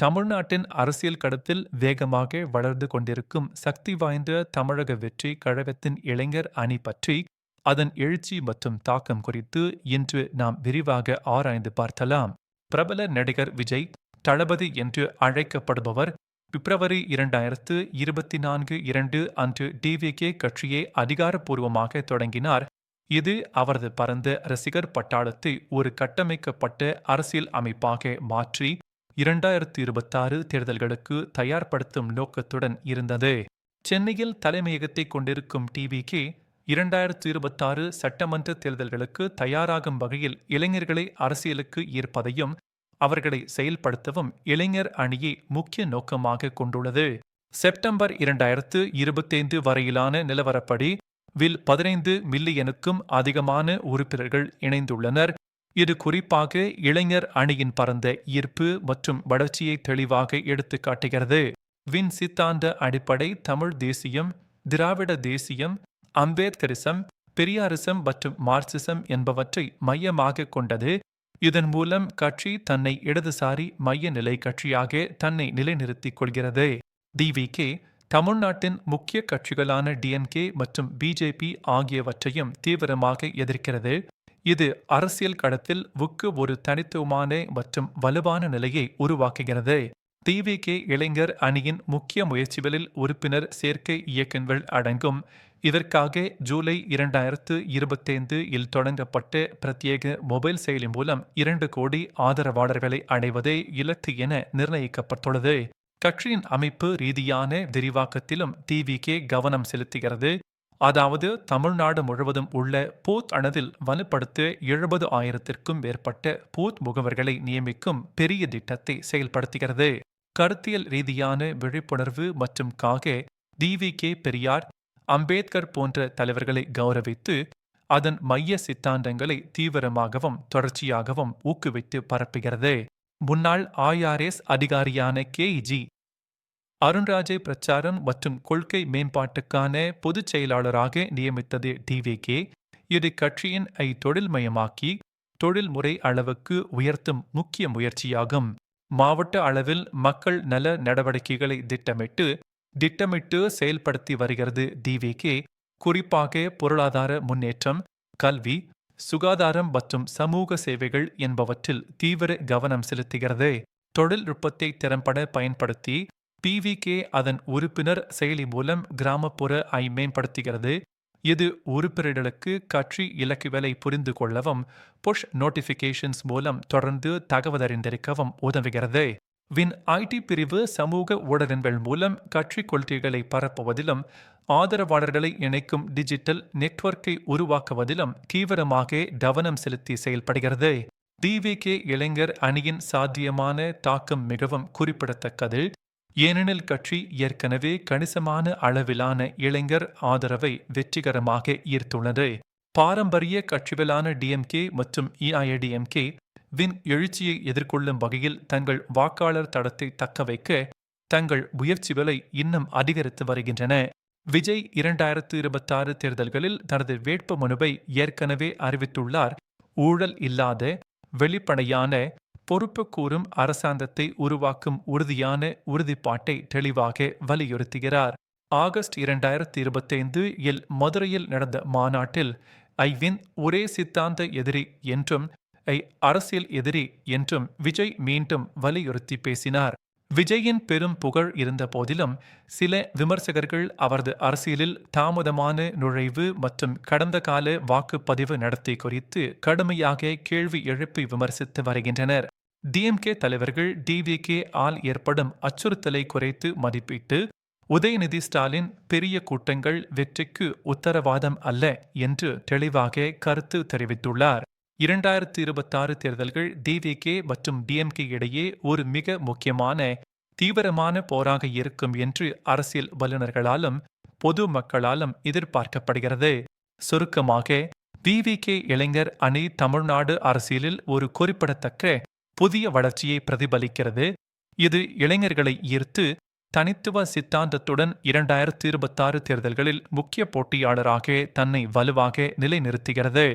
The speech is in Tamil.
தமிழ்நாட்டின் அரசியல் களத்தில் வேகமாக வளர்ந்து கொண்டிருக்கும் சக்தி வாய்ந்த தமிழக வெற்றி கழகத்தின் இளைஞர் அணி பற்றி அதன் எழுச்சி மற்றும் தாக்கம் குறித்து இன்று நாம் விரிவாக ஆராய்ந்து பார்க்கலாம். பிரபல நடிகர் விஜய் தளபதி என்று அழைக்கப்படுபவர் பிப்ரவரி 2024 அன்று டிவிகே கட்சியை அதிகாரப்பூர்வமாக தொடங்கினார். இது அவரது பரந்த ரசிகர் பட்டாளத்தை ஒரு கட்டமைக்கப்பட்ட அரசியல் அமைப்பாக மாற்றி 2026 தேர்தல்களுக்கு தயார்படுத்தும் நோக்கத்துடன் இருந்தது. சென்னையில் தலைமையகத்தை கொண்டிருக்கும் டிவிகே 2026 சட்டமன்ற தேர்தல்களுக்கு தயாராகும் வகையில் இளைஞர்களை அரசியலுக்கு ஈர்ப்பதையும் அவர்களை செயல்படுத்தவும் இளைஞர் அணியை முக்கிய நோக்கமாக கொண்டுள்ளது. செப்டம்பர் 2025 வரையிலான நிலவரப்படி 15 மில்லியனுக்கும் அதிகமான உறுப்பினர்கள் இணைந்துள்ளனர். இது குறிப்பாக இளைஞர் அணியின் பரந்த ஈர்ப்பு மற்றும் வளர்ச்சியை தெளிவாக எடுத்து காட்டுகிறது. சித்தாந்த அடிப்படை தமிழ் தேசியம், திராவிட தேசியம், அம்பேத்கரிசம், பெரியாரிசம் மற்றும் மார்க்சிசம் என்பவற்றை மையமாக கொண்டது. இதன் மூலம் கட்சி தன்னை இடதுசாரி மைய நிலை கட்சியாக தன்னை நிலைநிறுத்திக் கொள்கிறது. டிவிகே தமிழ்நாட்டின் முக்கிய கட்சிகளான டிஎம்கே மற்றும் பிஜேபி ஆகியவற்றையும் தீவிரமாக எதிர்க்கிறது. இது அரசியல் களத்தில் ஒரு தனித்துவமான மற்றும் வலுவான நிலையை உருவாக்குகிறது. டிவிகே இளைஞர் அணியின் முக்கிய முயற்சிகளில் உறுப்பினர் சேர்க்கை இயக்கங்கள் அடங்கும். இதற்காக ஜூலை 2025 இல் தொடங்கப்பட்ட பிரத்யேக மொபைல் செயலி மூலம் 2 கோடி ஆதரவாளர்களை அடைவதே இலக்கு என நிர்ணயிக்கப்பட்டுள்ளது. கட்சியின் அமைப்பு ரீதியான விரிவாக்கத்திலும் டிவிகே கவனம் செலுத்துகிறது. அதாவது தமிழ்நாடு முழுவதும் உள்ள பூத் அணதில் வலுப்படுத்த 70,000க்கும் மேற்பட்ட பூத் முகவர்களை நியமிக்கும் பெரிய திட்டத்தை செயல்படுத்துகிறது. கருத்தியல் ரீதியான விழிப்புணர்வு மற்றும் டிவிகே பெரியார், அம்பேத்கர் போன்ற தலைவர்களை கௌரவித்து அதன் மைய சித்தாந்தங்களை தீவிரமாகவும் தொடர்ச்சியாகவும் ஊக்குவித்து பரப்புகிறது. முன்னாள் IRS அதிகாரியான KG அருண்ராஜை பிரச்சாரம் மற்றும் கொள்கை மேம்பாட்டுக்கான பொதுச் செயலாளராக நியமித்தது டிவிகே. இது கட்சியின் தொழில்மயமாக்கி தொழில்முறை அளவுக்கு உயர்த்தும் முக்கிய முயற்சியாகும். மாவட்ட அளவில் மக்கள் நல நடவடிக்கைகளை திட்டமிட்டு செயல்படுத்தி வருகிறது டிவிகே. குறிப்பாக பொருளாதார முன்னேற்றம், கல்வி, சுகாதாரம் மற்றும் சமூக சேவைகள் என்பவற்றில் தீவிர கவனம் செலுத்துகிறது. தொழில்நுட்பத்தை திறம்பட பயன்படுத்தி பிவிகே அதன் உறுப்பினர் செயலி மூலம் கிராமப்புற மேம்படுத்துகிறது. இது உறுப்பினர்களுக்கு கட்சி இலக்குகளை புரிந்து கொள்ளவும் புஷ் நோட்டிபிகேஷன்ஸ் மூலம் தொடர்ந்து தகவலறிந்திருக்கவும் உதவுகிறது. ஐடி பிரிவு சமூக ஊடகங்கள் மூலம் கட்சி கொள்கைகளை பரப்புவதிலும் ஆதரவாளர்களை இணைக்கும் டிஜிட்டல் நெட்வொர்க்கை உருவாக்குவதிலும் தீவிரமாக கவனம் செலுத்தி செயல்படுகிறது. டிவிகே இளைஞர் அணியின் சாத்தியமான தாக்கம் மிகவும் குறிப்பிடத்தக்கது. ஏனெனில் கட்சி ஏற்கனவே கணிசமான அளவிலான இளைஞர் ஆதரவை வெற்றிகரமாக ஈர்த்துள்ளது. பாரம்பரிய கட்சிகளான டிஎம்கே மற்றும் EIADMK எழுச்சியை எதிர்கொள்ளும் வகையில் தங்கள் வாக்காளர் தடத்தை தக்கவைக்க தங்கள் முயற்சிகளை இன்னும் அதிகரித்து வருகின்றன. விஜய் 2026 தேர்தல்களில் தனது வேட்பு மனுவை ஏற்கனவே அறிவித்துள்ளார். ஊழல் இல்லாத, வெளிப்படையான, பொறுப்பு கூறும் அரசாங்கத்தை உருவாக்கும் உறுதியான உறுதிப்பாட்டை தெளிவாக வலியுறுத்துகிறார். ஆகஸ்ட் 2025 இல் மதுரையில் நடந்த மாநாட்டில் ஒரே சித்தாந்த எதிரி என்றும் அரசியல் எதிரி என்றும் விஜய் மீண்டும் வலியுறுத்தி பேசினார். விஜயின் பெரும் புகழ் இருந்த போதிலும் சில விமர்சகர்கள் அவரது அரசியலில் தாமதமான நுழைவு மற்றும் கடந்த கால வாக்குப்பதிவு நடத்தை குறித்து கடுமையாக கேள்வி எழுப்பி விமர்சித்து வருகின்றனர். டிஎம்கே தலைவர்கள் டிவிகே ஆல் ஏற்படும் அச்சுறுத்தலை குறைத்து மதிப்பிட்டு உதயநிதி ஸ்டாலின் பெரிய கூட்டங்கள் வெற்றிக்கு உத்தரவாதம் அல்ல என்று தெளிவாக கருத்து தெரிவித்துள்ளார். 2026 தேர்தல்கள் டிவிகே மற்றும் டிஎம்கே இடையே ஒரு மிக முக்கியமான தீவிரமான போராக இருக்கும் என்று அரசியல் வல்லுநர்களாலும் பொது மக்களாலும் எதிர்பார்க்கப்படுகிறது. சுருக்கமாக, டிவிகே இளைஞர் அணி தமிழ்நாடு அரசியலில் ஒரு குறிப்பிடத்தக்க புதிய வளர்ச்சியை பிரதிபலிக்கிறது. இது இளைஞர்களை ஈர்த்து தனித்துவ சித்தாந்தத்துடன் 2026 தேர்தல்களில் முக்கிய போட்டியாளராக தன்னை வலுவாக நிலைநிறுத்துகிறது.